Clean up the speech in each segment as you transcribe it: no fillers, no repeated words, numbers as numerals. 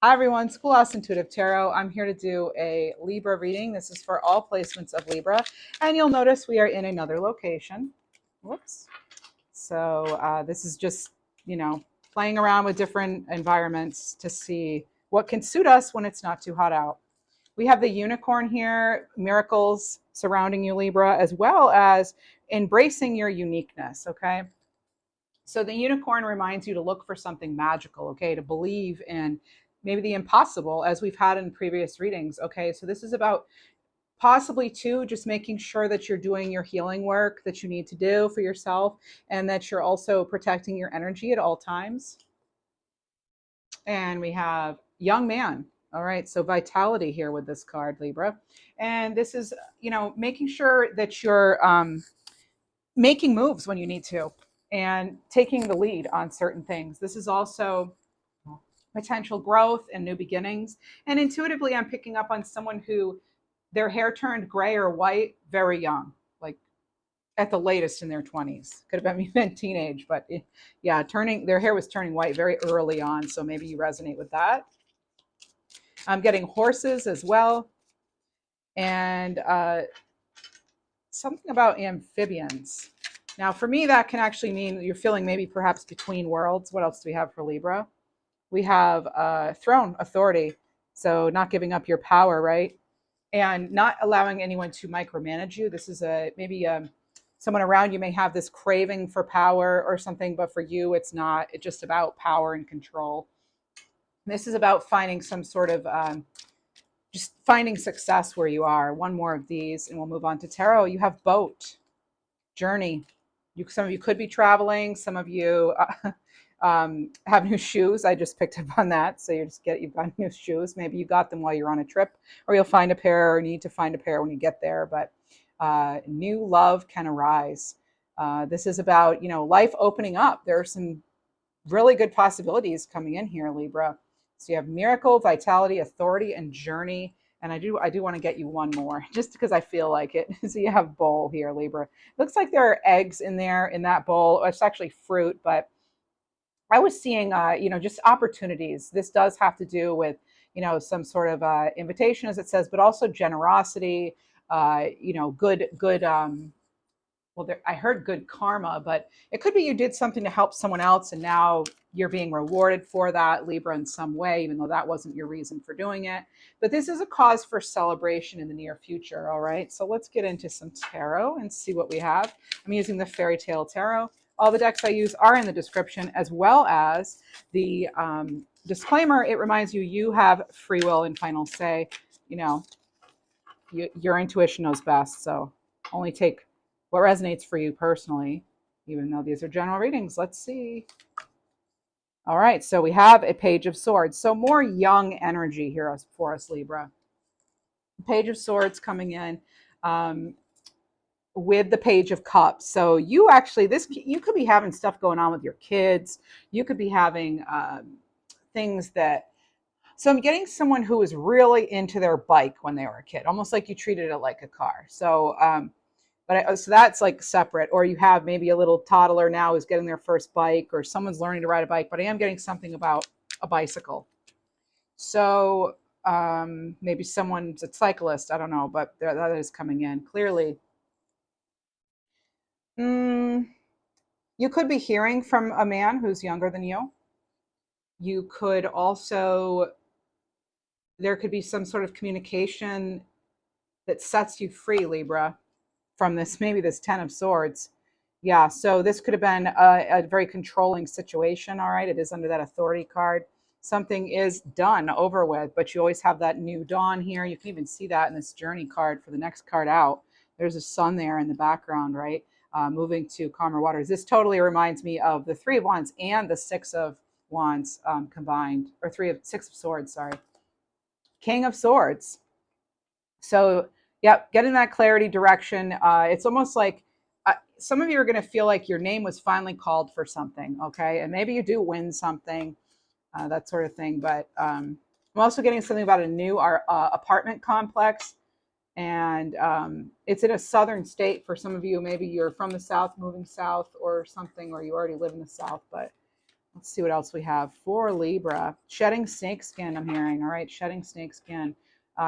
Hi everyone, Schoolhouse Intuitive Tarot. I'm here to do a Libra reading. This is for all placements of Libra. And you'll notice we are in another location. Whoops. So this is just, playing around with different environments to see what can suit us when it's not too hot out. We have the unicorn here, miracles surrounding you, Libra, as well as embracing your uniqueness, okay? So the unicorn reminds you to look for something magical, okay, to believe in maybe the impossible, as we've had in previous readings, okay? So this is about possibly too just making sure that you're doing your healing work that you need to do for yourself, and that you're also protecting your energy at all times. And we have young man. All right, so vitality here with this card, Libra. And this is, making sure that you're making moves when you need to and taking the lead on certain things. This is also potential growth and new beginnings. And intuitively, I'm picking up on someone who their hair turned gray or white very young, like at the latest in their 20s. Could have been even teenage, but yeah, their hair was turning white very early on. So maybe you resonate with that. I'm getting horses as well. And something about amphibians. Now, for me, that can actually mean you're feeling maybe perhaps between worlds. What else do we have for Libra? We have throne, authority. So not giving up your power, right? And not allowing anyone to micromanage you. This is maybe someone around you may have this craving for power or something, but for you, it's not. It's just about power and control. This is about finding some sort of just finding success where you are. One more of these, and we'll move on to tarot. You have boat, journey. Some of you could be traveling. Some of you have new shoes. I just picked up on that. So you've got new shoes. Maybe you got them while you're on a trip, or you'll find a pair, or need to find a pair when you get there. But new love can arise. This is about, life opening up. There are some really good possibilities coming in here, Libra. So you have miracle, vitality, authority, and journey. And I do want to get you one more, just because I feel like it. So you have bowl here, Libra. Looks like there are eggs in there in that bowl. It's actually fruit, but I was seeing, just opportunities. This does have to do with, some sort of invitation, as it says, but also generosity. Good. I heard good karma, but it could be you did something to help someone else, and now you're being rewarded for that, Libra, in some way, even though that wasn't your reason for doing it. But this is a cause for celebration in the near future. All right, so let's get into some tarot and see what we have. I'm using the Fairy Tale Tarot. All the decks I use are in the description, as well as the disclaimer. It reminds you have free will and final say. Your intuition knows best, so only take what resonates for you personally, even though these are general readings. Let's see. All right, so we have a Page of Swords. So more young energy here for us, Libra. Page of Swords coming in with the Page of Cups. So you could be having stuff going on with your kids. You could be having things that. So I'm getting someone who was really into their bike when they were a kid, almost like you treated it like a car. So so that's like separate. Or you have maybe a little toddler now who's getting their first bike, or someone's learning to ride a bike, but I am getting something about a bicycle. So maybe someone's a cyclist, I don't know, but that is coming in clearly. You could be hearing from a man who's younger than you. You could also, there could be some sort of communication that sets you free, Libra, from this 10 of Swords. Yeah, so this could have been a very controlling situation. All right, it is under that authority card. Something is done, over with, but you always have that new dawn here. You can even see that in this journey card for the next card out. There's a sun there in the background, right? Moving to calmer waters. This totally reminds me of the Three of Wands and the Six of Wands combined, or Six of Swords, sorry. King of Swords. So, yep, getting that clarity, direction. It's almost like some of you are going to feel like your name was finally called for something, okay? And maybe you do win something, that sort of thing. But I'm also getting something about a new apartment complex. And it's in a southern state for some of you. Maybe you're from the South, moving south or something, or you already live in the South. But Let's see what else we have for Libra. Shedding snakeskin, I'm hearing. All right, shedding snakeskin.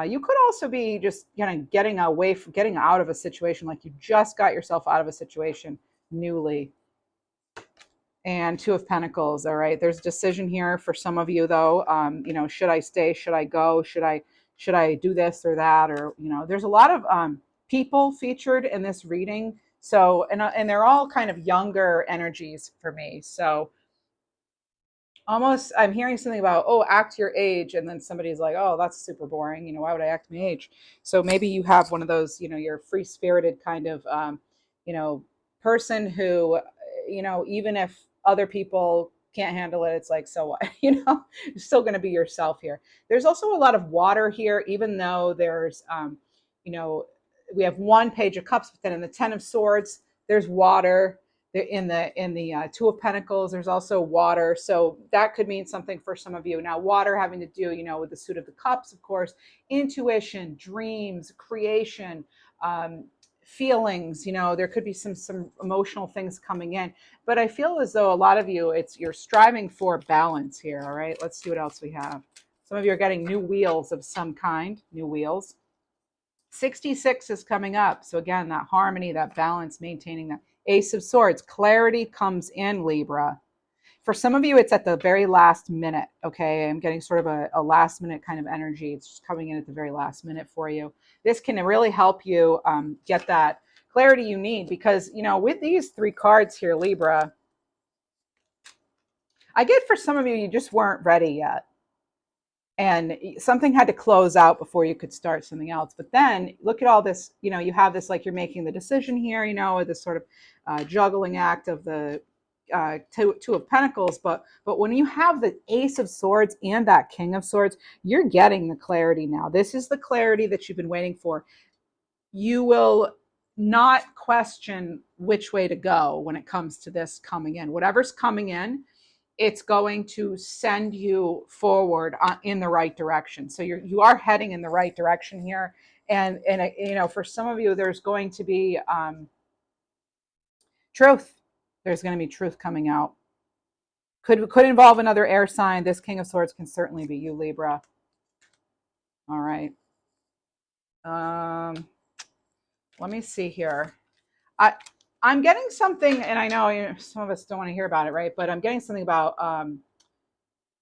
You could also be just getting away from getting out of a situation, like you just got yourself out of a situation newly. And Two of Pentacles. All right, there's a decision here for some of you, though. Should I stay? Should I go? Should I do this or that? Or there's a lot of people featured in this reading. So and they're all kind of younger energies for me. So almost I'm hearing something about, oh, act your age, and then somebody's like, oh, that's super boring, why would I act my age? So maybe you have one of those, you're free spirited kind of you know person who, even if other people can't handle it, it's like, so what? You're still going to be yourself here. There's also a lot of water here, even though there's you know we have one Page of Cups, but then in the Ten of Swords there's water. In the Two of Pentacles, there's also water, so that could mean something for some of you. Now, water having to do, with the Suit of the Cups, of course, intuition, dreams, creation, feelings. There could be some emotional things coming in, but I feel as though a lot of you, you're striving for balance here. All right, let's see what else we have. Some of you are getting new wheels of some kind, new wheels. 66 is coming up, so again, that harmony, that balance, maintaining that. Ace of Swords, clarity comes in, Libra. For some of you, it's at the very last minute, okay? I'm getting sort of a last minute kind of energy. It's just coming in at the very last minute for you. This can really help you get that clarity you need, because, with these three cards here, Libra, I get for some of you, you just weren't ready yet. And something had to close out before you could start something else. But then look at all this, you have this, like, you're making the decision here, this sort of juggling act of the Two of Pentacles. But when you have the Ace of Swords and that King of Swords, you're getting the clarity now. This is the clarity that you've been waiting for. You will not question which way to go when it comes to this coming in. Whatever's coming in, it's going to send you forward in the right direction. So you are heading in the right direction here. And for some of you, there's going to be truth. There's going to be truth coming out. Could involve another air sign. This King of Swords can certainly be you, Libra. All right. Let me see here. I'm getting something, and I know some of us don't want to hear about it, right? But I'm getting something about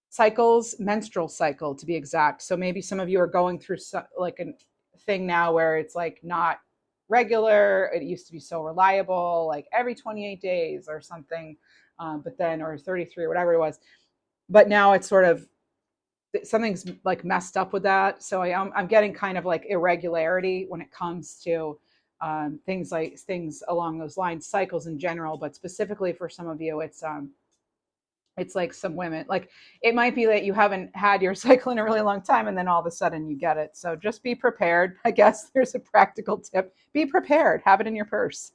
cycles, menstrual cycle to be exact. So maybe some of you are going through like a thing now where it's like not regular. It used to be so reliable, like every 28 days or something, but then, or 33 or whatever it was. But now it's sort of, something's like messed up with that. So I'm getting kind of like irregularity when it comes to things along those lines, cycles in general, but specifically for some of you, it's like some women, like it might be that you haven't had your cycle in a really long time and then all of a sudden you get it. So just be prepared. I guess there's a practical tip. Be prepared. Have it in your purse.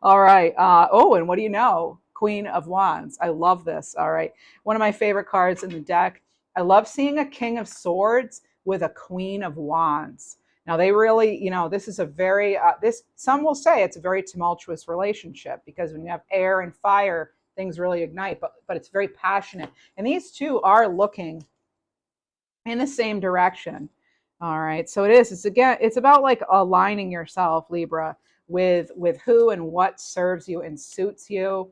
All right. And what do you know? Queen of Wands. I love this. All right. One of my favorite cards in the deck. I love seeing a King of Swords with a Queen of Wands. Now they really, this is a very, some will say it's a very tumultuous relationship, because when you have air and fire, things really ignite, but it's very passionate. And these two are looking in the same direction. All right. So it's about like aligning yourself, Libra, with who and what serves you and suits you.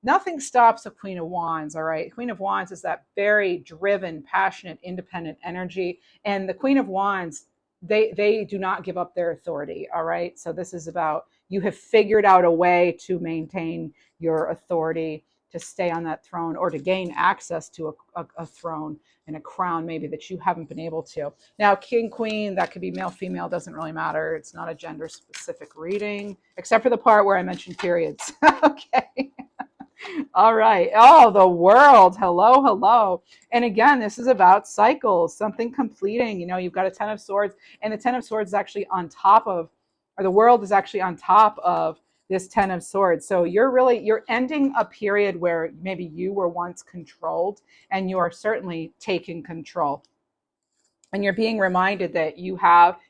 Nothing stops a Queen of Wands. All right. Queen of Wands is that very driven, passionate, independent energy. And the Queen of Wands, they do not give up their authority. All right. So this is about, you have figured out a way to maintain your authority, to stay on that throne, or to gain access to a throne and a crown maybe that you haven't been able to. Now, king, queen, that could be male, female, doesn't really matter. It's not a gender specific reading, except for the part where I mentioned periods. Okay. All right. Oh, the World. Hello, hello. And again, this is about cycles, something completing. You've got a Ten of Swords, and the Ten of Swords is actually on top of, or the World is actually on top of this Ten of Swords. So you're ending a period where maybe you were once controlled, and you are certainly taking control. And you're being reminded that you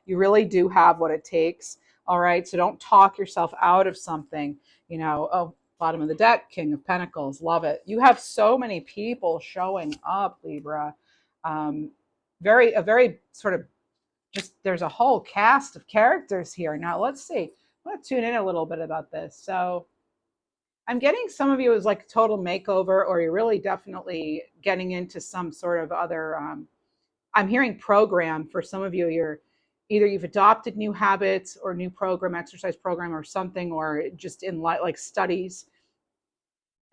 really do have what it takes. All right. So don't talk yourself out of something, oh, Bottom of the deck, King of Pentacles. Love it. You have so many people showing up, Libra. Um, a very sort of just, there's a whole cast of characters here. Now, let's see. I'm going to tune in a little bit about this. So I'm getting some of you as like total makeover, or you're really definitely getting into some sort of other, I'm hearing program for some of you. You're either you've adopted new habits or new program, exercise program or something, or just in like studies,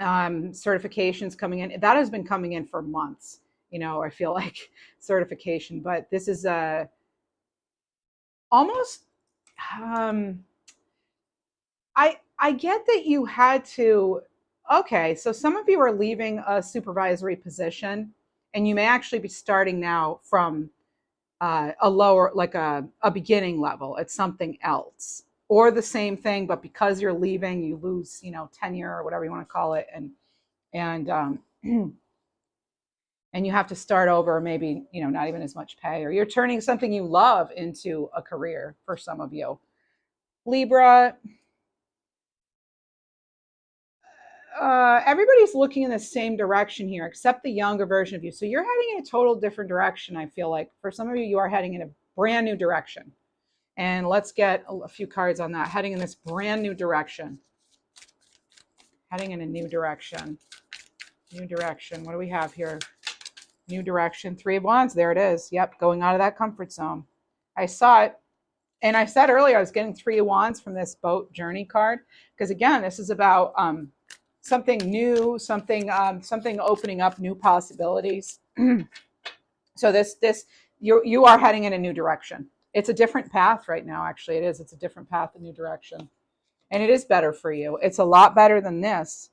certifications coming in. That has been coming in for months, I feel like certification, but this is almost, um, I get that you had to, okay, so some of you are leaving a supervisory position and you may actually be starting now from a lower, like a beginning level at something else, or the same thing, but because you're leaving, you lose, tenure or whatever you want to call it. And and you have to start over, maybe, not even as much pay, or you're turning something you love into a career for some of you. Libra, everybody's looking in the same direction here, except the younger version of you. So you're heading in a total different direction. I feel like for some of you, you are heading in a brand new direction. And let's get a few cards on that. Heading in this brand new direction. Heading in a new direction. New direction. What do we have here? New direction. 3 of Wands. There it is. Yep. Going out of that comfort zone. I saw it. And I said earlier, I was getting 3 of Wands from this boat journey card. Because again, this is about something new, something opening up new possibilities. So you are heading in a new direction. It's a different path right now. Actually, it is. It's a different path, a new direction. And it is better for you. It's a lot better than this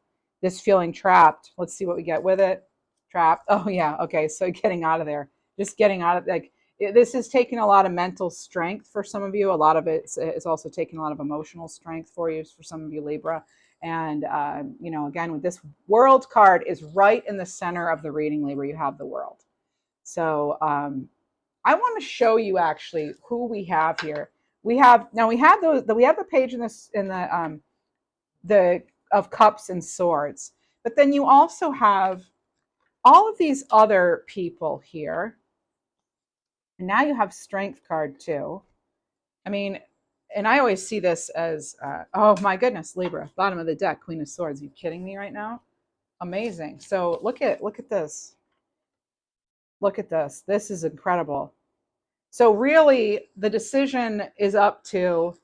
feeling trapped. Let's see what we get with it. Trapped. Oh yeah. Okay. So getting out of there, just getting out of, like, this is taking a lot of mental strength for some of you. A lot of it is also taking a lot of emotional strength for you, for some of you, Libra. And, again, with this World card is right in the center of the reading, Libra. You have the World. So I want to show you actually who we have here. We have the page in the of Cups and Swords, but then you also have all of these other people here. And now you have Strength card too. I mean, and I always see this as, oh my goodness, Libra, bottom of the deck, Queen of Swords. Are you kidding me right now? Amazing. So look at this. Look at this. This is incredible. So really, the decision is up to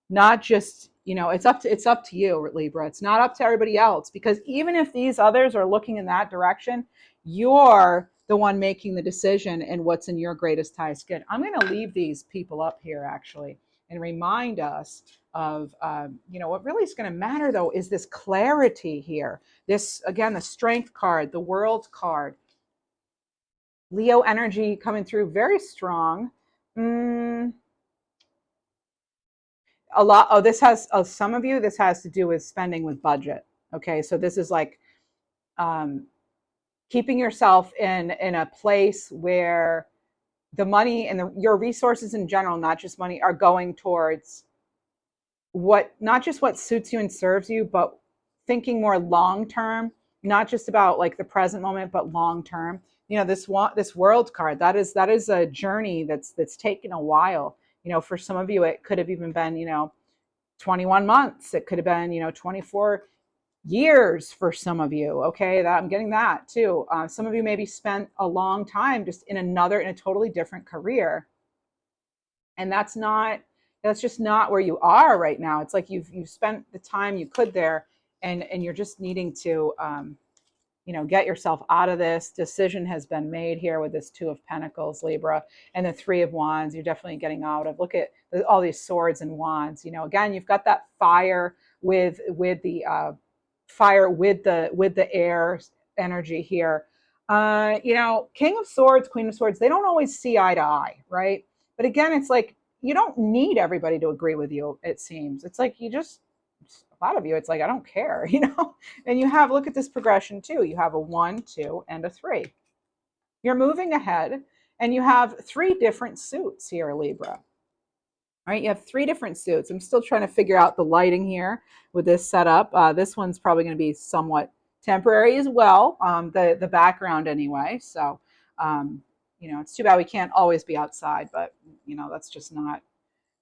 not just, it's up to you, Libra. It's not up to everybody else, because even if these others are looking in that direction, you're the one making the decision and what's in your greatest highest good. I'm going to leave these people up here actually and remind us of, what really is going to matter though is this clarity here. This, again, the Strength card, the World card, Leo energy coming through very strong. A lot. Oh, this has, some of you, this has to do with spending with budget. Okay. So this is like, keeping yourself in a place where the money and your resources in general, not just money, are going towards not just what suits you and serves you, but thinking more long term, not just about like the present moment, but long term. This World card, that is a journey that's taken a while. For some of you, it could have even been 21 months. It could have been 24 years for some of you. Okay, that I'm getting that too. Some of you maybe spent a long time just in a totally different career, and that's just not where you are right now. It's like you've spent the time you could there, and you're just needing to get yourself out of this. Decision has been made here with this 2 of Pentacles, Libra, and the 3 of Wands. You're definitely getting out of. Look at all these swords and wands. Again, you've got that fire with the fire with the air energy here. King of Swords, Queen of Swords, they don't always see eye to eye, right? But again, it's like you don't need everybody to agree with you, it seems. It's like a lot of you, it's like, I don't care, And you have, look at this progression too. You have a 1, 2, and a 3. You're moving ahead, and you have 3 different suits here, Libra. All right, you have 3 different suits. I'm still trying to figure out the lighting here with this setup. This one's probably going to be somewhat temporary as well, the background anyway. So, it's too bad we can't always be outside, but that's just not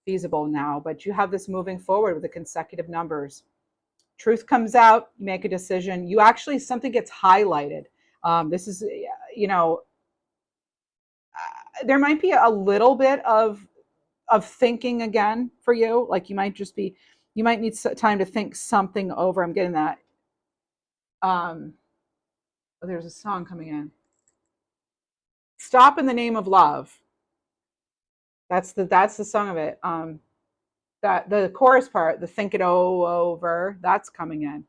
feasible now. But you have this moving forward with the consecutive numbers. Truth comes out, you make a decision. You actually, something gets highlighted. This is, there might be a little bit of thinking again for you. Like you might need time to think something over. I'm getting that. Um, oh, there's a song coming in. Stop in the Name of Love. That's the song of it. That the chorus part, the think it over, that's coming in.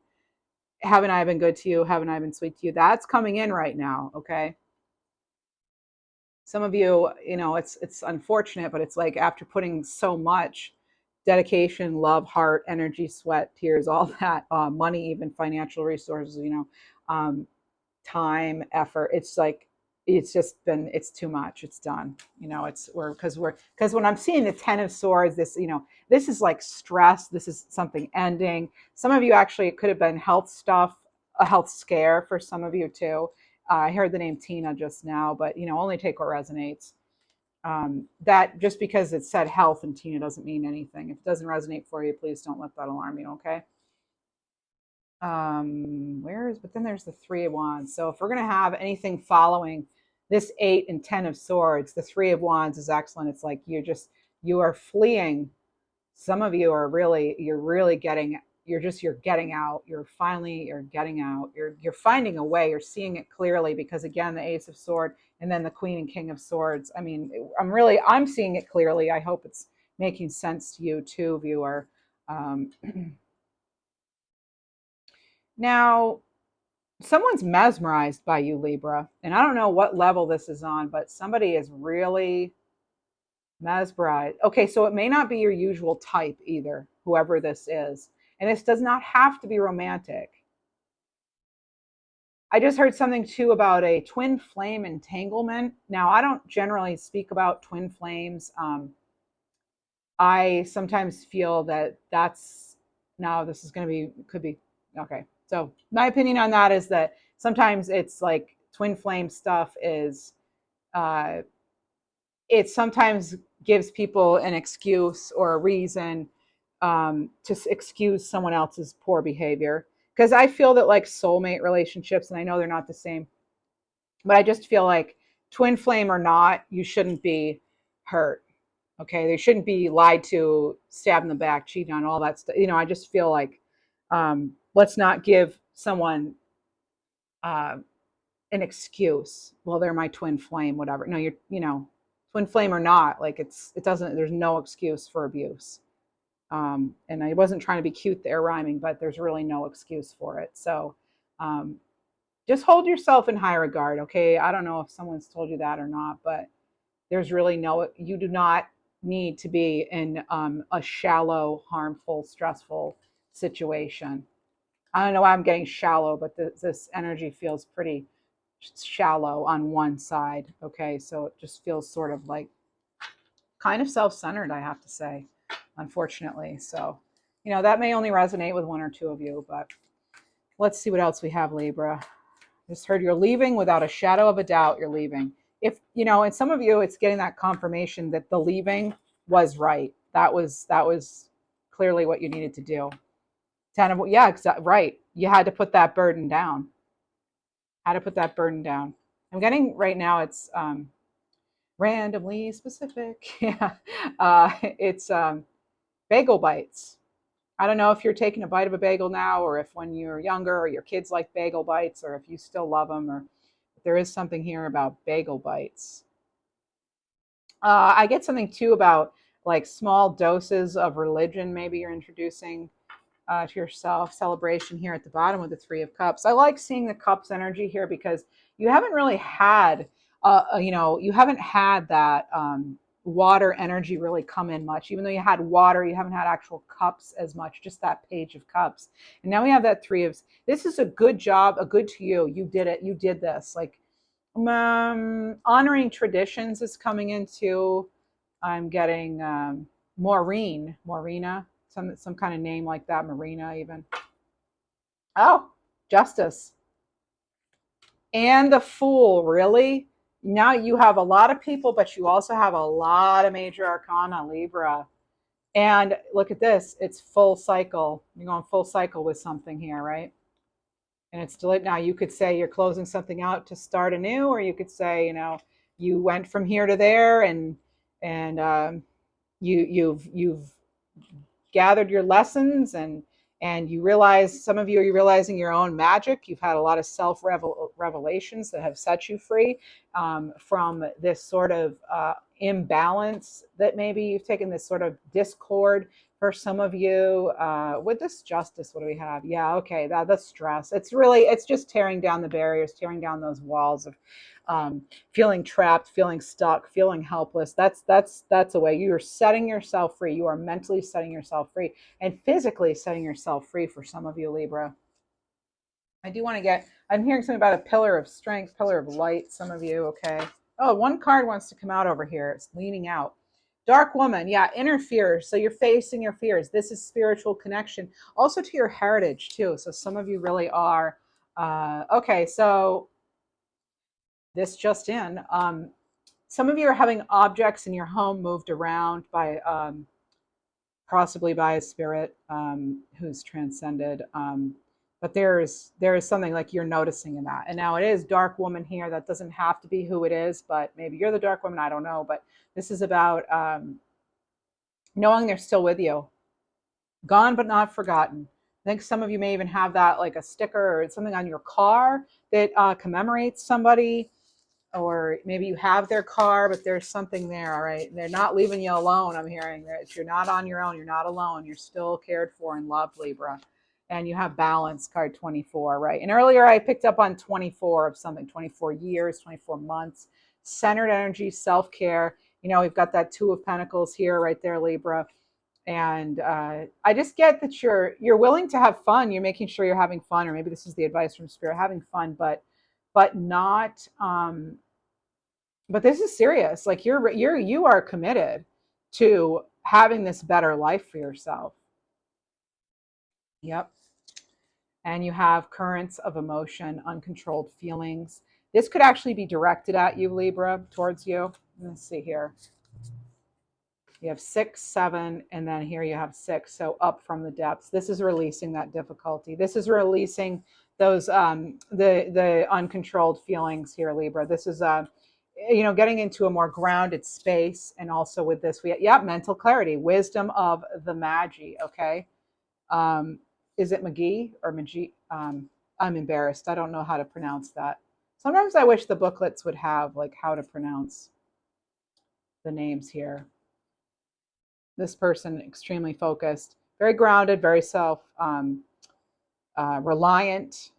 Haven't I been good to you? Haven't I been sweet to you? That's coming in right now. Okay. Some of you, it's unfortunate, but it's like after putting so much dedication, love, heart, energy, sweat, tears, all that, money, even financial resources, um, time, effort. It's like it's too much. It's done. Because when I'm seeing the Ten of Swords, this is like stress. This is something ending. Some of you actually, it could have been health stuff, a health scare for some of you too. I heard the name Tina just now, but only take what resonates. That just because it said health and Tina doesn't mean anything. If it doesn't resonate for you, please don't let that alarm you. Okay. But then there's the 3 of Wands. So if we're going to have anything following this 8 and 10 of Swords, the 3 of Wands is excellent. It's like you are fleeing. Some of you are you're getting out. You're getting out. You're finding a way. You're seeing it clearly because again, the Ace of Sword and then the Queen and King of Swords. I mean, I'm seeing it clearly. I hope it's making sense to you too, viewer. Now, someone's mesmerized by you, Libra, and I don't know what level this is on, but somebody is really mesmerized. Okay, so it may not be your usual type either, whoever this is. And this does not have to be romantic. I just heard something too about a twin flame entanglement. Now, I don't generally speak about twin flames. I sometimes feel that now this is going to be, could be, okay. So, my opinion on that is that sometimes it's like twin flame stuff is, uh, it sometimes gives people an excuse or a reason to excuse someone else's poor behavior. Because I feel that like soulmate relationships, and I know they're not the same, but I just feel like twin flame or not, you shouldn't be hurt. Okay, they shouldn't be lied to, stabbed in the back, cheated on, all that stuff. I just feel like let's not give someone uh, an excuse. Well, they're my twin flame, whatever. No, twin flame or not, like it doesn't. There's no excuse for abuse. And I wasn't trying to be cute there rhyming, but there's really no excuse for it. So um, just hold yourself in high regard. Okay, I don't know if someone's told you that or not, but there's really you do not need to be in a shallow, harmful, stressful situation. I don't know why I'm getting shallow, but this energy feels pretty shallow on one side. Okay, so it just feels sort of like kind of self-centered, I have to say, unfortunately. So, that may only resonate with 1 or 2 of you, but let's see what else we have, Libra. Just heard you're leaving without a shadow of a doubt. You're leaving. If and some of you, it's getting that confirmation that the leaving was right. That was clearly what you needed to do. Right. You had to put that burden down. I'm getting right now. It's randomly specific. Yeah, it's bagel bites. I don't know if you're taking a bite of a bagel now, or if when you're younger, or your kids like bagel bites, or if you still love them, or if there is something here about bagel bites. I get something too about like small doses of religion. Maybe you're introducing to yourself. Celebration here at the bottom with the 3 of Cups. I like seeing the Cups energy here because you haven't really had, you haven't had that water energy really come in much. Even though you had water, you haven't had actual cups as much, just that Page of Cups. And now we have that 3 of, this is a good job, a good to you. You did it. You did this. Like honoring traditions is coming into, I'm getting Maureen, Marina, some kind of name like that, Marina even. Oh, Justice. And the Fool, really? Now you have a lot of people, but you also have a lot of major arcana, Libra. And look at this, it's full cycle. You're going full cycle with something here, right? And it's delayed. Now you could say you're closing something out to start anew, or you could say, you went from here to there, and you've gathered your lessons, and you realize, some of you are realizing your own magic. You've had a lot of self revelations that have set you free from this sort of imbalance, that maybe you've taken this sort of discord for some of you. With this Justice, what do we have? Yeah, okay, that's stress. It's just tearing down the barriers, tearing down those walls of feeling trapped, feeling stuck, feeling helpless. That's a way you are setting yourself free. You are mentally setting yourself free, and physically setting yourself free for some of you, Libra. I do want to get, I'm hearing something about a pillar of strength, pillar of light, some of you, okay. Oh, one card wants to come out over here. It's leaning out. Dark Woman, yeah, inner fears. So you're facing your fears. This is spiritual connection, also to your heritage too. So some of you really are, okay, so this just in. Some of you are having objects in your home moved around by possibly by a spirit who's transcended. But there is something like you're noticing in that. And now it is Dark Woman here. That doesn't have to be who it is, but maybe you're the Dark Woman. I don't know. But this is about knowing they're still with you, gone but not forgotten. I think some of you may even have that, like a sticker or something on your car that commemorates somebody, or maybe you have their car, but there's something there. All right, they're not leaving you alone. I'm hearing that you're not on your own. You're not alone. You're still cared for and loved, Libra. And you have balance, card 24, right? And earlier I picked up on 24 of something, 24 years, 24 months, centered energy, self-care. We've got that Two of Pentacles here, right there, Libra. And I just get that you're willing to have fun. You're making sure you're having fun, or maybe this is the advice from Spirit, having fun, but not but this is serious. Like you are committed to having this better life for yourself. Yep. And you have currents of emotion, uncontrolled feelings. This could actually be directed at you, Libra, towards you. Let's see here. You have 6, 7, and then here you have 6. So up from the depths. This is releasing that difficulty. This is releasing those the uncontrolled feelings here, Libra. This is getting into a more grounded space, and also with this, mental clarity, wisdom of the Magi. Okay, is it McGee or Magi? I'm embarrassed. I don't know how to pronounce that. Sometimes I wish the booklets would have like how to pronounce the names here. This person, extremely focused, very grounded, very self reliant.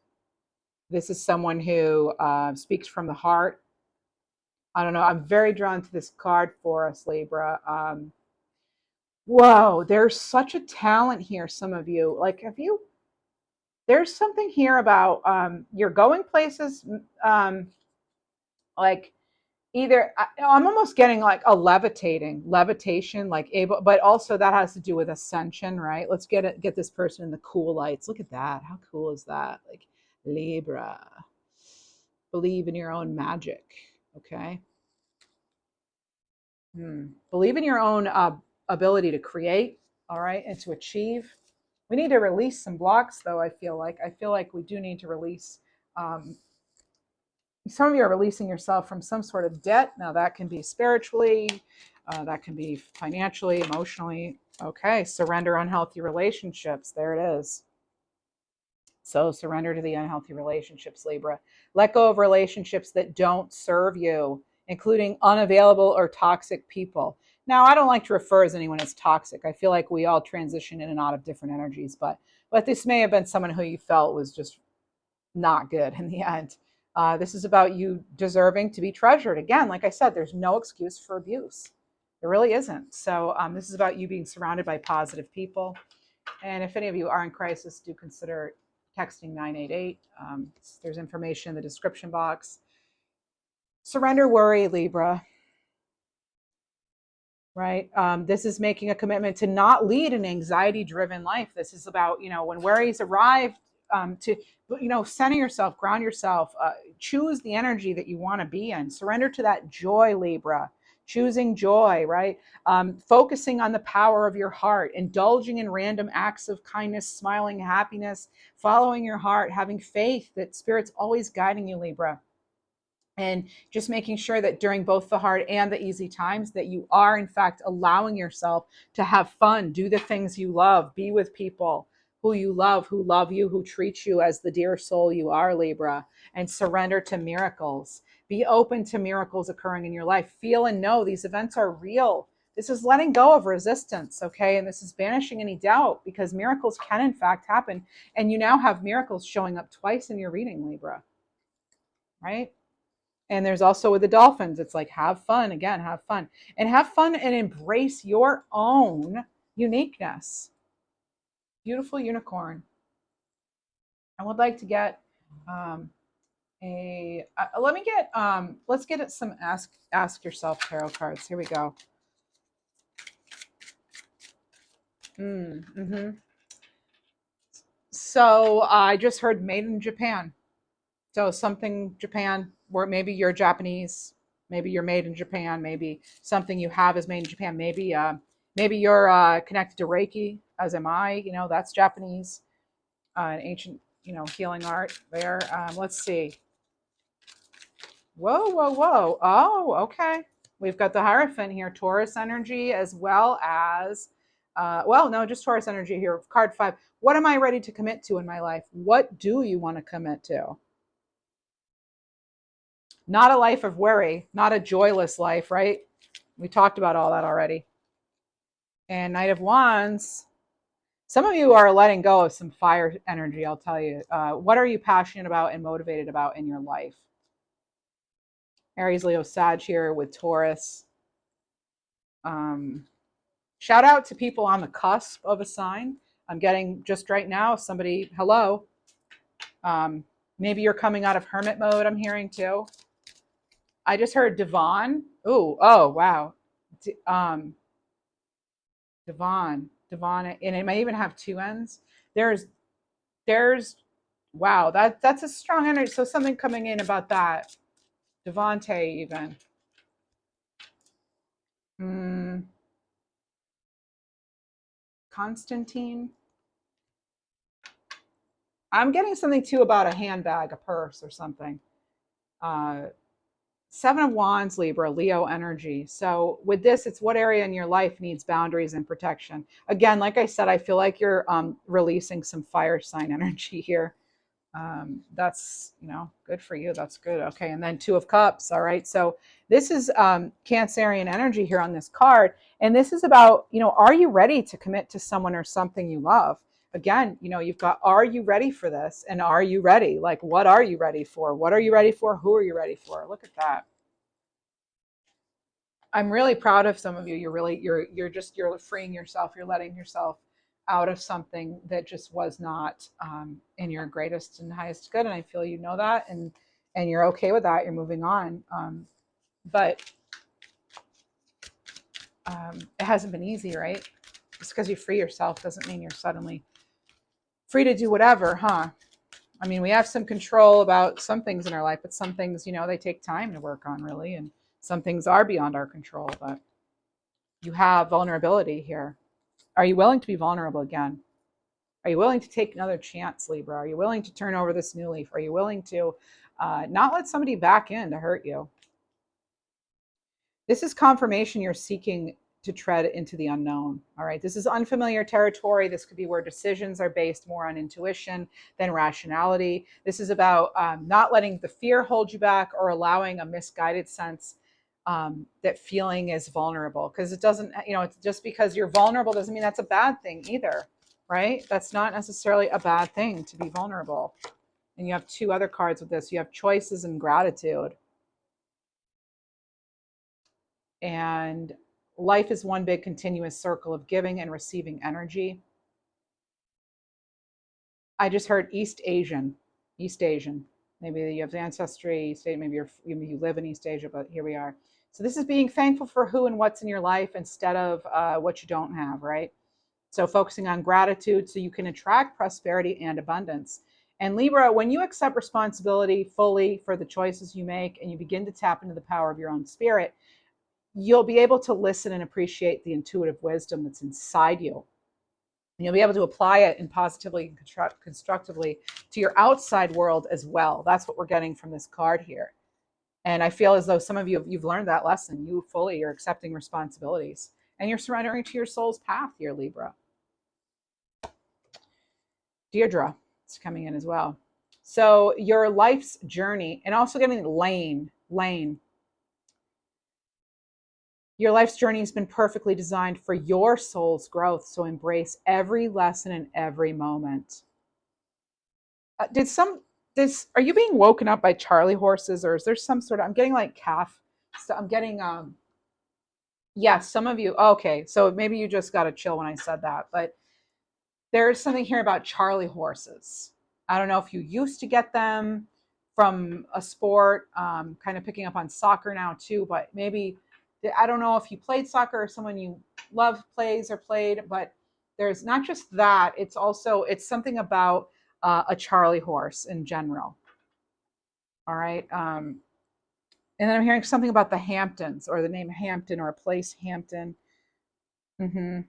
This is someone who speaks from the heart. I don't know. I'm very drawn to this card for us, Libra. Whoa, there's such a talent here. Some of you, like, there's something here about you're going places, like either I'm almost getting like a levitation, like able, but also that has to do with ascension, right? Let's get this person in the cool lights. Look at that. How cool is that? Like, Libra, believe in your own magic. Okay. Believe in your own ability to create, all right, and to achieve. We need to release some blocks, though. I feel like we do need to release. Some of you are releasing yourself from some sort of debt. Now that can be spiritually, that can be financially, emotionally. Okay, surrender unhealthy relationships. There it is. So surrender to the unhealthy relationships, Libra. Let go of relationships that don't serve you, including unavailable or toxic people. Now, I don't like to refer as anyone as toxic. I feel like we all transition in and out of different energies, but this may have been someone who you felt was just not good in the end. This is about you deserving to be treasured. Again, like I said, there's no excuse for abuse. There really isn't. So this is about you being surrounded by positive people. And if any of you are in crisis, do consider texting 988. There's information in the description box. Surrender worry, Libra. right? This is making a commitment to not lead an anxiety-driven life. This is about, when worries arrive, to, center yourself, ground yourself, choose the energy that you want to be in. Surrender to that joy, Libra. Choosing joy, right? Focusing on the power of your heart, indulging in random acts of kindness, smiling, happiness, following your heart, having faith that Spirit's always guiding you, Libra, and just making sure that during both the hard and the easy times that you are in fact allowing yourself to have fun, do the things you love, be with people who you love, who love you, who treat you as the dear soul you are, Libra, and surrender to miracles. Be open to miracles occurring in your life. Feel and know these events are real. This is letting go of resistance, okay? And this is banishing any doubt, because miracles can in fact happen. And you now have miracles showing up twice in your reading, Libra, right? And there's also with the dolphins, it's like, have fun, again, have fun and embrace your own uniqueness. Beautiful unicorn. I would like to get let's get it some ask yourself tarot cards. Here we go. Mm-hmm. So I just heard made in Japan. So something Japan, or maybe you're Japanese, maybe you're made in Japan, maybe something you have is made in Japan, maybe you're connected to Reiki, as am I. That's Japanese, an ancient, healing art there. Let's see. Whoa, whoa, whoa. Oh, okay. We've got the Hierophant here, Taurus energy, as well as, no, just Taurus energy here. Card 5. What am I ready to commit to in my life? What do you want to commit to? Not a life of worry, not a joyless life, right? We talked about all that already. And Knight of Wands, some of you are letting go of some fire energy, I'll tell you. What are you passionate about and motivated about in your life? Aries, Leo, Sag here with Taurus. Shout out to people on the cusp of a sign. I'm getting just right now somebody, hello. Maybe you're coming out of hermit mode, I'm hearing too. I just heard Devon. Oh, wow. Devon, and it may even have two ends. There's, wow, that's a strong energy. So something coming in about that. Devonte, even. Constantine. I'm getting something too about a handbag, a purse, or something. Uh, Seven of Wands, Libra, Leo energy. So with this, it's what area in your life needs boundaries and protection. Again, like I said, I feel like you're releasing some fire sign energy here. That's, good for you. That's good. Okay. And then Two of Cups. All right. So this is Cancerian energy here on this card. And this is about, are you ready to commit to someone or something you love? Again, you've got, are you ready for this? And are you ready? Like, what are you ready for? What are you ready for? Who are you ready for? Look at that. I'm really proud of some of you. You're freeing yourself. You're letting yourself out of something that just was not in your greatest and highest good. And I feel that, and you're okay with that. You're moving on. But it hasn't been easy, right? Just because you free yourself doesn't mean you're suddenly free to do whatever, huh? I mean, we have some control about some things in our life, but some things, they take time to work on, really. And some things are beyond our control, but you have vulnerability here. Are you willing to be vulnerable again? Are you willing to take another chance, Libra? Are you willing to turn over this new leaf? Are you willing to not let somebody back in to hurt you? This is confirmation you're seeking to tread into the unknown. All right. This is unfamiliar territory. This could be where decisions are based more on intuition than rationality. This is about not letting the fear hold you back, or allowing a misguided sense that feeling is vulnerable. Because it doesn't, it's just because you're vulnerable doesn't mean that's a bad thing either. Right? That's not necessarily a bad thing to be vulnerable. And you have two other cards with this. You have choices and gratitude. And life is one big continuous circle of giving and receiving energy. I just heard East Asian. Maybe you have ancestry, maybe you live in East Asia, but here we are. So this is being thankful for who and what's in your life instead of what you don't have, right? So focusing on gratitude so you can attract prosperity and abundance. And Libra, when you accept responsibility fully for the choices you make and you begin to tap into the power of your own spirit, you'll be able to listen and appreciate the intuitive wisdom that's inside you. And you'll be able to apply it and positively and constructively to your outside world as well. That's what we're getting from this card here. And I feel as though some of you, you've learned that lesson. You fully are accepting responsibilities and you're surrendering to your soul's path here, Libra. Deirdre is coming in as well. So your life's journey, and also getting Lane. Your life's journey has been perfectly designed for your soul's growth. So embrace every lesson and every moment. Are you being woken up by Charlie horses, or is there some sort of, I'm getting like calf. So I'm getting, yes, some of you, okay. So maybe you just got to chill when I said that, but there's something here about Charlie horses. I don't know if you used to get them from a sport, kind of picking up on soccer now too, but maybe, I don't know if you played soccer or someone you love plays or played, but there's not just that, it's also, it's something about a Charlie horse in general. All right. And then I'm hearing something about the Hamptons or the name Hampton or a place Hampton. Mm-hmm.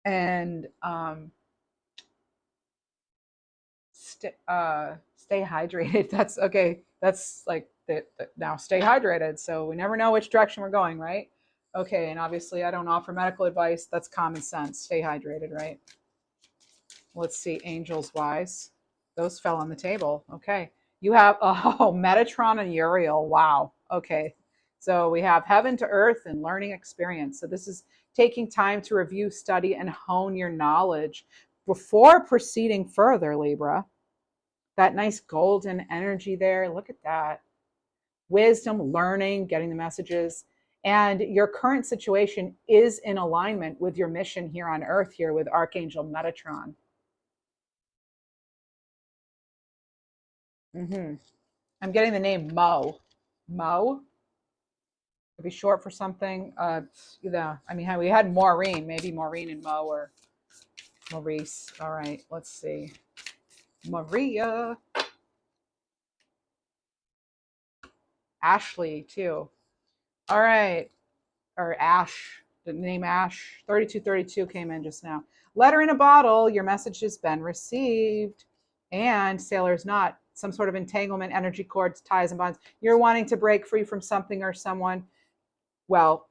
And stay hydrated. That's okay. That's like now stay hydrated. So we never know which direction we're going, right? Okay. And obviously, I don't offer medical advice. That's common sense. Stay hydrated, right? Let's see. Angels wise. Those fell on the table. Okay. You have, oh, Metatron and Uriel. Wow. Okay. So we have heaven to earth and learning experience. So this is taking time to review, study, and hone your knowledge before proceeding further, Libra. That nice golden energy there. Look at that. Wisdom, learning, getting the messages. And your current situation is in alignment with your mission here on earth, here with Archangel Metatron. Mm-hmm. I'm getting the name Mo. Mo? Could be short for something. Yeah, I mean, we had Maureen. Maybe Maureen and Mo or Maurice. All right, let's see. Maria. Ashley, too. All right. Or Ash. The name Ash. 3232 came in just now. Letter in a bottle. Your message has been received. And Sailor's Knot. Some sort of entanglement, energy cords, ties, and bonds. You're wanting to break free from something or someone. Well,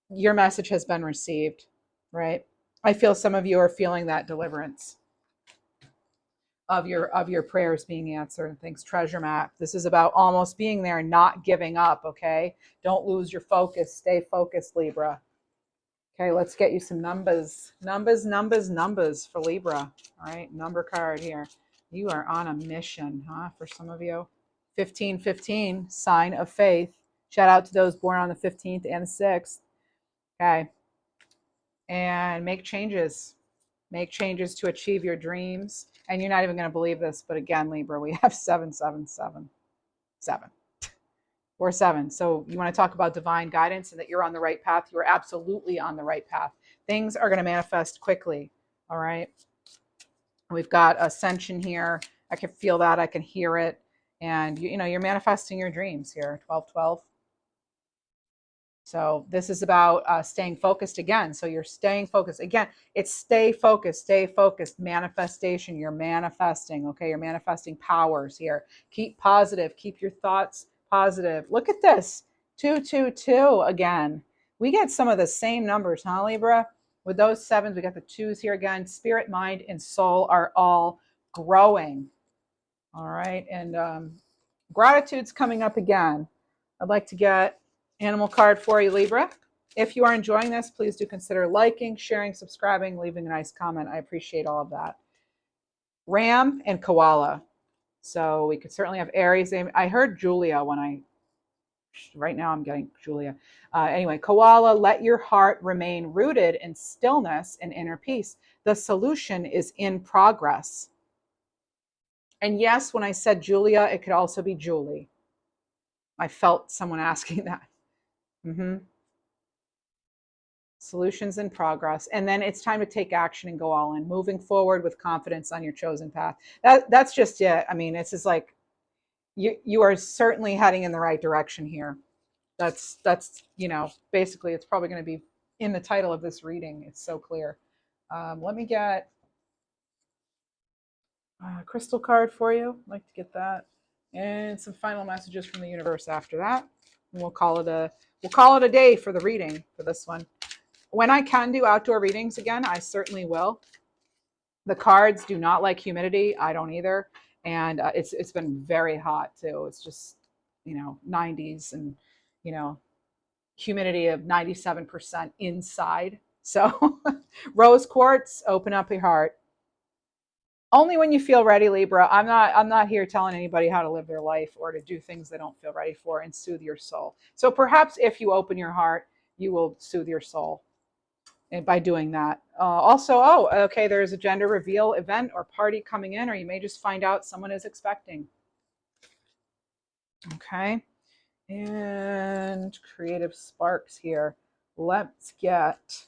your message has been received, right? I feel some of you are feeling that deliverance of your prayers being answered and things. Treasure map. This is about almost being there and not giving up, okay? Don't lose your focus. Stay focused, Libra. Okay, let's get you some numbers. Numbers for Libra. All right, number card here. You are on a mission, huh? For some of you. 1515, sign of faith. Shout out to those born on the 15th and the 6th. Okay. And make changes. Make changes to achieve your dreams. And you're not even going to believe this, but again, Libra, we have 777. 7 or 7. So you want to talk about divine guidance and that you're on the right path. You're absolutely on the right path. Things are going to manifest quickly. All right. We've got ascension here. I can feel that. I can hear it. And you're manifesting your dreams here. 1212. So this is about staying focused again. So you're staying focused. Again, it's stay focused, manifestation. You're manifesting, okay? You're manifesting powers here. Keep positive. Keep your thoughts positive. Look at this, 222 again. We get some of the same numbers, huh, Libra? With those 7s, we got the 2s here again. Spirit, mind, and soul are all growing. All right, and gratitude's coming up again. I'd like to get animal card for you, Libra. If you are enjoying this, please do consider liking, sharing, subscribing, leaving a nice comment. I appreciate all of that. Ram and koala. So we could certainly have Aries. I heard Julia right now I'm getting Julia. Anyway, koala, let your heart remain rooted in stillness and inner peace. The solution is in progress. And yes, when I said Julia, it could also be Julie. I felt someone asking that. Mm-hmm. Solutions in progress, and then it's time to take action and go all in, moving forward with confidence on your chosen path. That's just it. I mean, it's just like you are certainly heading in the right direction here. That's basically it's probably going to be in the title of this reading. It's so clear. Let me get a crystal card for you. I'd like to get that, and some final messages from the universe after that. And we'll call it a day for the reading for this one. When I can do outdoor readings again, I certainly will. The cards do not like humidity. I don't either, and it's been very hot too. It's just 90s and you know humidity of 97% inside. So rose quartz, open up your heart. Only when you feel ready, Libra. I'm not here telling anybody how to live their life or to do things they don't feel ready for and soothe your soul. So perhaps if you open your heart, you will soothe your soul by doing that. Also, okay, there's a gender reveal event or party coming in, or you may just find out someone is expecting. Okay. And creative sparks here. Let's get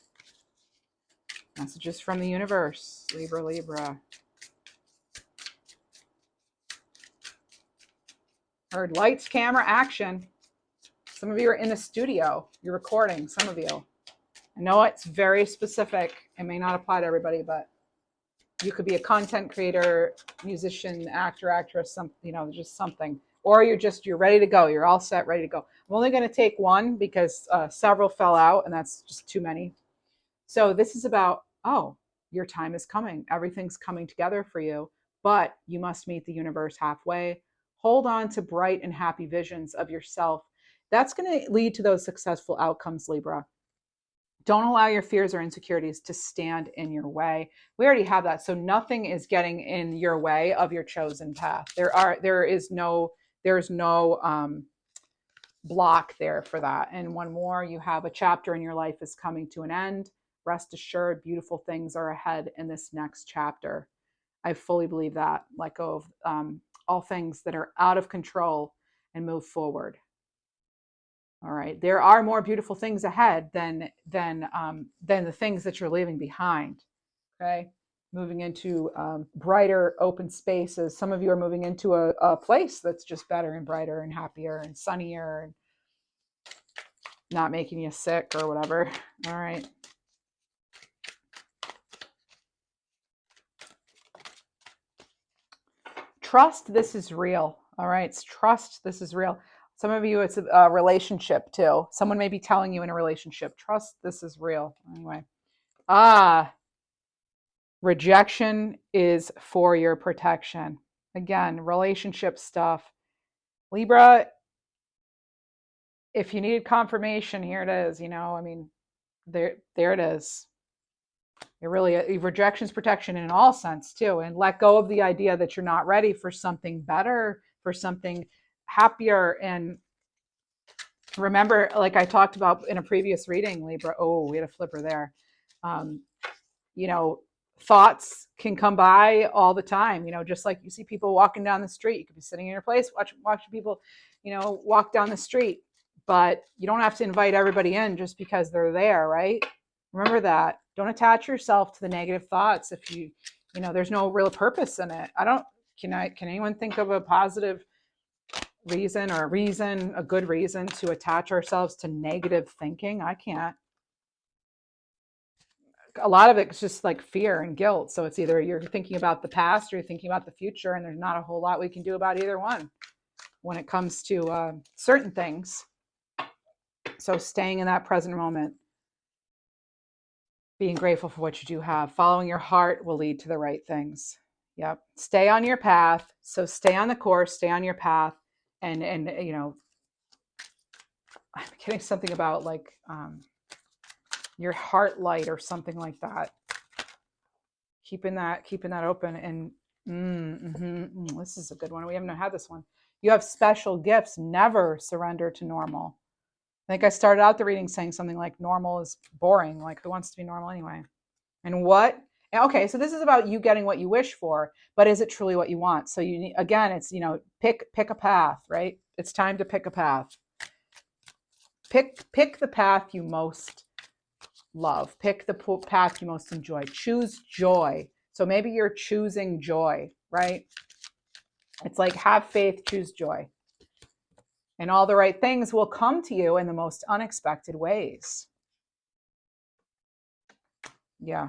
messages from the universe. Libra. Heard lights, camera, action. Some of you are in the studio. You're recording, some of you. I know it's very specific. It may not apply to everybody, but you could be a content creator, musician, actor, actress, just something. Or you're ready to go. You're all set, ready to go. I'm only going to take one because several fell out, and that's just too many. So this is about, your time is coming. Everything's coming together for you, but you must meet the universe halfway. Hold on to bright and happy visions of yourself. That's going to lead to those successful outcomes, Libra. Don't allow your fears or insecurities to stand in your way. We already have that. So nothing is getting in your way of your chosen path. There's no block there for that. And one more, you have a chapter in your life is coming to an end. Rest assured, beautiful things are ahead in this next chapter. I fully believe that. Let go of all things that are out of control and move forward. All right. There are more beautiful things ahead than the things that you're leaving behind. Okay. Moving into brighter open spaces. Some of you are moving into a place that's just better and brighter and happier and sunnier and not making you sick or whatever. All right. Trust this is real. All right. It's trust this is real. Some of you, it's a relationship too. Someone may be telling you in a relationship, trust this is real. Anyway. Rejection is for your protection. Again, relationship stuff. Libra, if you needed confirmation, here it is. There it is. It really, rejection's protection in all sense too. And let go of the idea that you're not ready for something better, for something happier. And remember, like I talked about in a previous reading, Libra, we had a flipper there. Thoughts can come by all the time, just like you see people walking down the street. You could be sitting in your place, watching people, walk down the street, but you don't have to invite everybody in just because they're there, right? Remember that. Don't attach yourself to the negative thoughts if there's no real purpose in it. Can anyone think of a positive reason or a good reason to attach ourselves to negative thinking? I can't. A lot of it's just like fear and guilt. So it's either you're thinking about the past or you're thinking about the future, and there's not a whole lot we can do about either one when it comes to certain things. So staying in that present moment, being grateful for what you do have, following your heart will lead to the right things. Yep. Stay on your path. So stay on the course, stay on your path. And I'm getting something about like your heart light or something like that. Keeping that open. And this is a good one. We haven't had this one. You have special gifts. Never surrender to normal. I think I started out the reading saying something like normal is boring. Like, who wants to be normal anyway? And what? Okay, so this is about you getting what you wish for, but is it truly what you want? So you need, again, it's pick a path, right? It's time to pick a path. Pick the path you most love. Pick the path you most enjoy. Choose joy. So maybe you're choosing joy, right? It's like have faith, choose joy. And all the right things will come to you in the most unexpected ways. Yeah.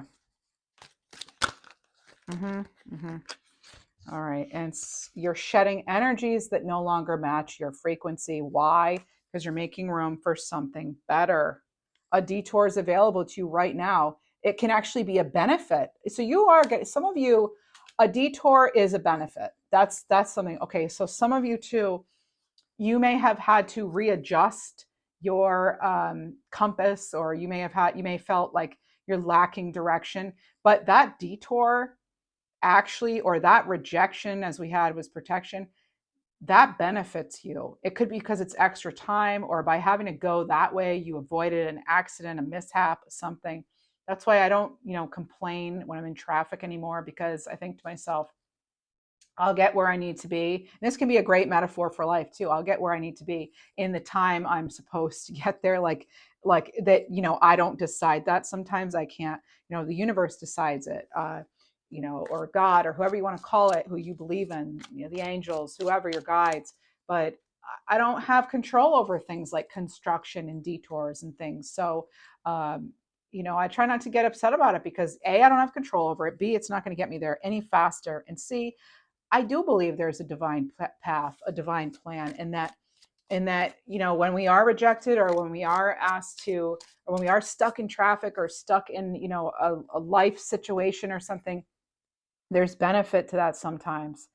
All right. And you're shedding energies that no longer match your frequency. Why? Because you're making room for something better. A detour is available to you right now. It can actually be a benefit. So you are getting, some of you, a detour is a benefit. That's something. Okay. So some of you too, you may have had to readjust your compass, or you may have felt like you're lacking direction, but that detour actually, or that rejection as we had was protection, that benefits you. It could be because it's extra time, or by having to go that way you avoided an accident, a mishap, something. That's why I don't complain when I'm in traffic anymore, because I think to myself, I'll get where I need to be. And this can be a great metaphor for life too. I'll get where I need to be in the time I'm supposed to get there. Like that, I don't decide that. Sometimes I can't, the universe decides it, or God, or whoever you want to call it, who you believe in, the angels, whoever your guides. But I don't have control over things like construction and detours and things. So, I try not to get upset about it, because A, I don't have control over it. B, it's not going to get me there any faster. And C, I do believe there's a divine path, a divine plan, and that when we are rejected, or when we are asked to, or when we are stuck in traffic, or stuck in a life situation or something, there's benefit to that. Sometimes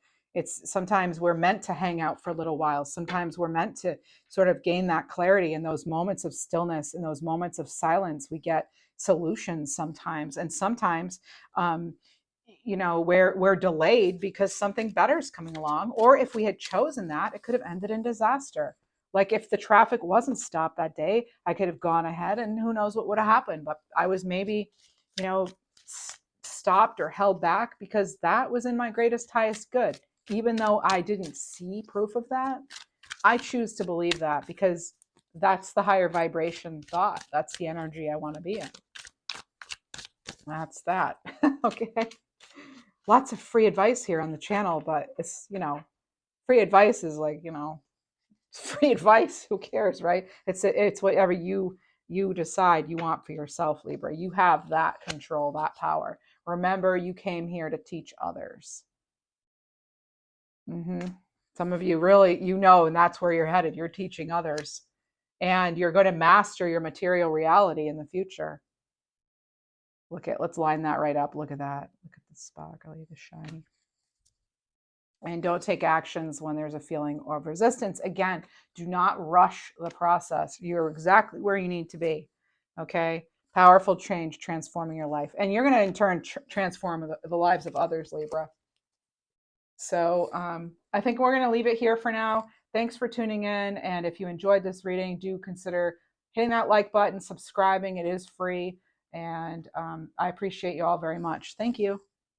we're meant to hang out for a little while. Sometimes we're meant to sort of gain that clarity in those moments of stillness, in those moments of silence. We get solutions sometimes, and sometimes we're delayed because something better is coming along. Or if we had chosen that, it could have ended in disaster. Like if the traffic wasn't stopped that day, I could have gone ahead, and who knows what would have happened. But I was maybe stopped or held back because that was in my greatest, highest good. Even though I didn't see proof of that, I choose to believe that, because that's the higher vibration thought. That's the energy I want to be in. That's that. Okay. Lots of free advice here on the channel, but it's, free advice is like, free advice. Who cares, right? It's whatever you decide you want for yourself, Libra. You have that control, that power. Remember, you came here to teach others. Some of you really, and that's where you're headed. You're teaching others, and you're going to master your material reality in the future. Let's line that right up. Look at that. Look at the sparkly, the shiny. And don't take actions when there's a feeling of resistance. Again, do not rush the process. You're exactly where you need to be. Okay. Powerful change, transforming your life. And you're going to in turn transform the lives of others, Libra. So I think we're going to leave it here for now. Thanks for tuning in. And if you enjoyed this reading, do consider hitting that like button, subscribing. It is free. And I appreciate you all very much. Thank you.